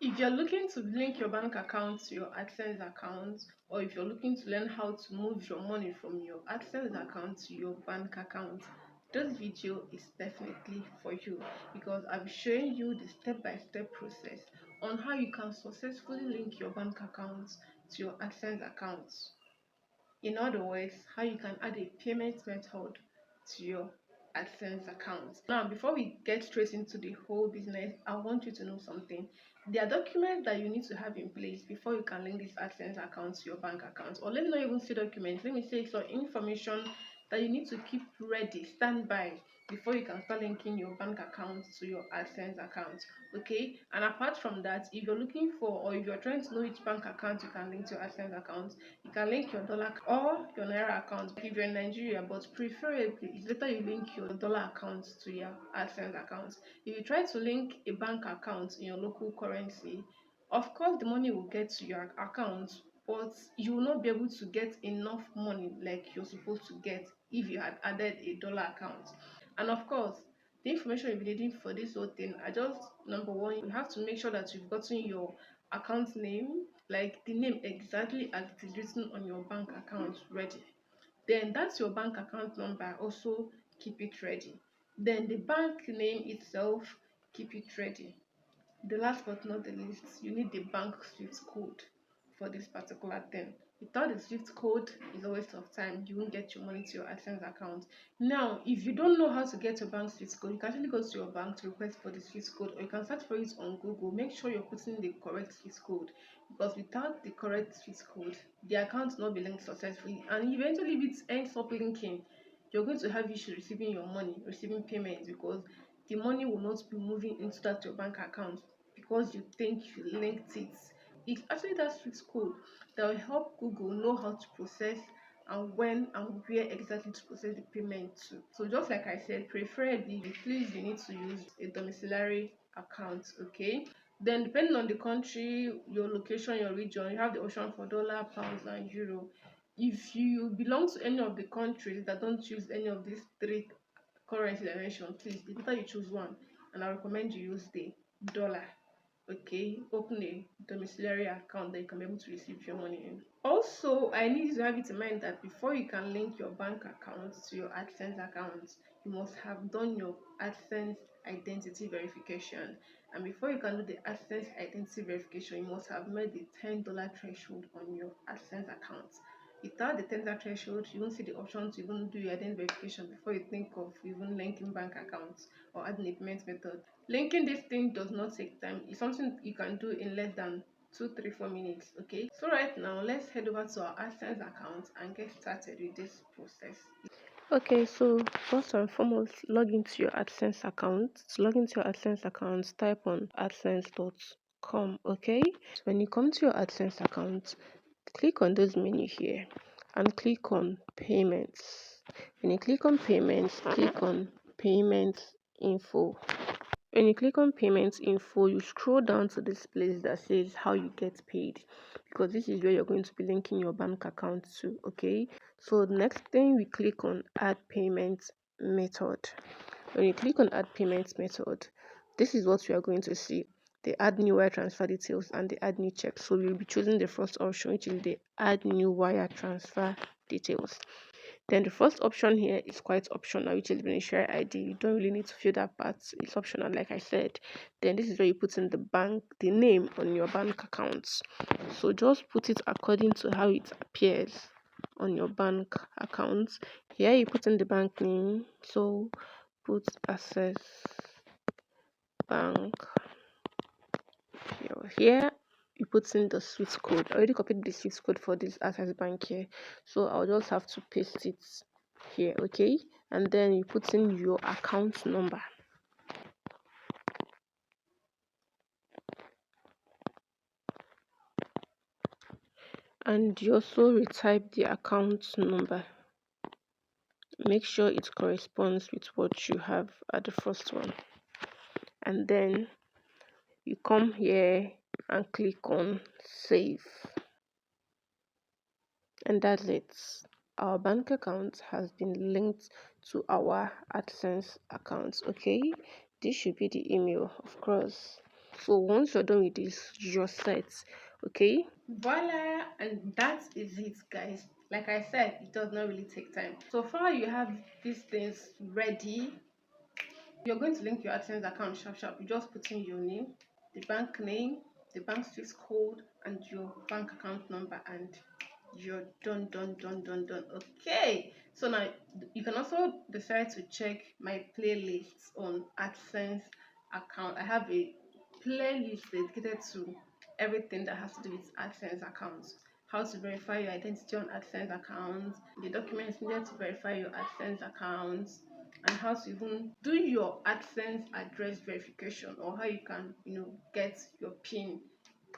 If you're looking to link your bank account to your AdSense account, or if you're looking to learn how to move your money from your AdSense account to your bank account, this video is definitely for you, because I'm showing you the step-by-step process on how you can successfully link your bank account to your AdSense account. In other words, how you can add a payment method to your AdSense account. Now, before we get straight into the whole business, I want you to know something. There are documents that you need to have in place before you can link this AdSense account to your bank account. Or let me not even say documents, let me say some information that you need to keep ready, stand by, before you can start linking your bank account to your AdSense account. Okay, and apart from that, if you're looking for, or if you're trying to know which bank account you can link to your AdSense account, you can link your dollar or your naira account if you're in Nigeria, but preferably it's better you link your dollar account to your AdSense account. If you try to link a bank account in your local currency, of course the money will get to your account, but you will not be able to get enough money like you're supposed to get if you had added a dollar account. And of course, the information you'll be needing for this whole thing are just: number one, you have to make sure that you've gotten your account name, like the name exactly as it is written on your bank account, ready. Then that's your bank account number, also keep it ready. Then the bank name itself, keep it ready. The last but not the least, you need the bank swift code for this particular thing. Without the swift code, it's a waste of time. You won't get your money to your AdSense account. Now, if you don't know how to get your bank swift code, you can actually go to your bank to request for the swift code, or you can search for it on Google. Make sure you're putting the correct swift code, because without the correct swift code, the account will not be linked successfully. And eventually, if it ends up linking, you're going to have issues receiving your money, receiving payments, because the money will not be moving into that your bank account because you think you linked it. It's actually that Swift code that will help Google know how to process and when and where exactly to process the payment to. So just like I said, preferably, please, you need to use a domiciliary account, okay? Then depending on the country, your location, your region, you have the option for dollar, pounds, and euro. If you belong to any of the countries that don't use any of these three currency I mentioned, please, it's better you choose one, and I recommend you use the dollar. Okay, open a domiciliary account that you can be able to receive your money in. Also, I need you to have it in mind that before you can link your bank account to your AdSense account, you must have done your AdSense identity verification. And before you can do the AdSense identity verification, you must have met the $10 threshold on your AdSense account. Without the $10 threshold, you won't see the option to even do your identity verification before you think of even linking bank accounts or adding a payment method. Linking this thing does not take time. It's something you can do in less than 2, 3, 4 minutes. Okay, so right now let's head over to our AdSense account and get started with this process. Okay, so first and foremost, log into your AdSense account. To log into your AdSense account, type on adsense.com. Okay, so when you come to your AdSense account, click on this menu here and click on payments. When you click on payments, click on payment info. When you click on payments info, you scroll down to this place that says how you get paid, because this is where you're going to be linking your bank account to. Okay, so the next thing, we click on add payment method. When you click on add payment method, this is what we are going to see: they add new wire transfer details and they add new check. So we'll be choosing the first option, which is the add new wire transfer details. Then the first option here is quite optional, which is beneficiary ID. You don't really need to fill that part, it's optional, like I said. Then this is where you put in the name on your bank accounts. So just put it according to how it appears on your bank accounts. Here you put in the bank name, so put Access Bank. Here you put in the Swift code. I already copied the Swift code for this Access Bank here, so I'll just have to paste it here. Okay, and then you put in your account number. And you also retype the account number. Make sure it corresponds with what you have at the first one, and then you come here and click on save, and that's it. Our bank account has been linked to our AdSense account. Okay, this should be the email, of course. So once you're done with this, you're set. Okay. Voila, and that is it, guys. Like I said, it does not really take time. So far you have these things ready. You're going to link your AdSense account sharp sharp. You just put in your name, the bank Swiss code, and your bank account number, and you're done. Okay. So now you can also decide to check my playlists on AdSense account. I have a playlist dedicated to everything that has to do with AdSense accounts. How to verify your identity on AdSense accounts, the documents needed to verify your AdSense accounts, and how to even do your AdSense address verification, or how you can, get your PIN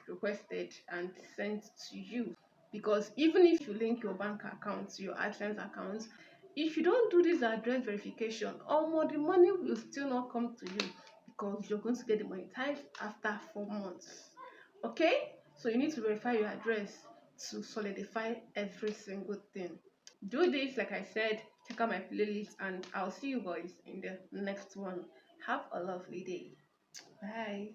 requested and sent to you. Because even if you link your bank account to your AdSense account, if you don't do this address verification, the money will still not come to you, because you're going to get demonetized after 4 months. Okay, so you need to verify your address to solidify every single thing. Do this, like I said, check out my playlist, and I'll see you guys in the next one. Have a lovely day. Bye.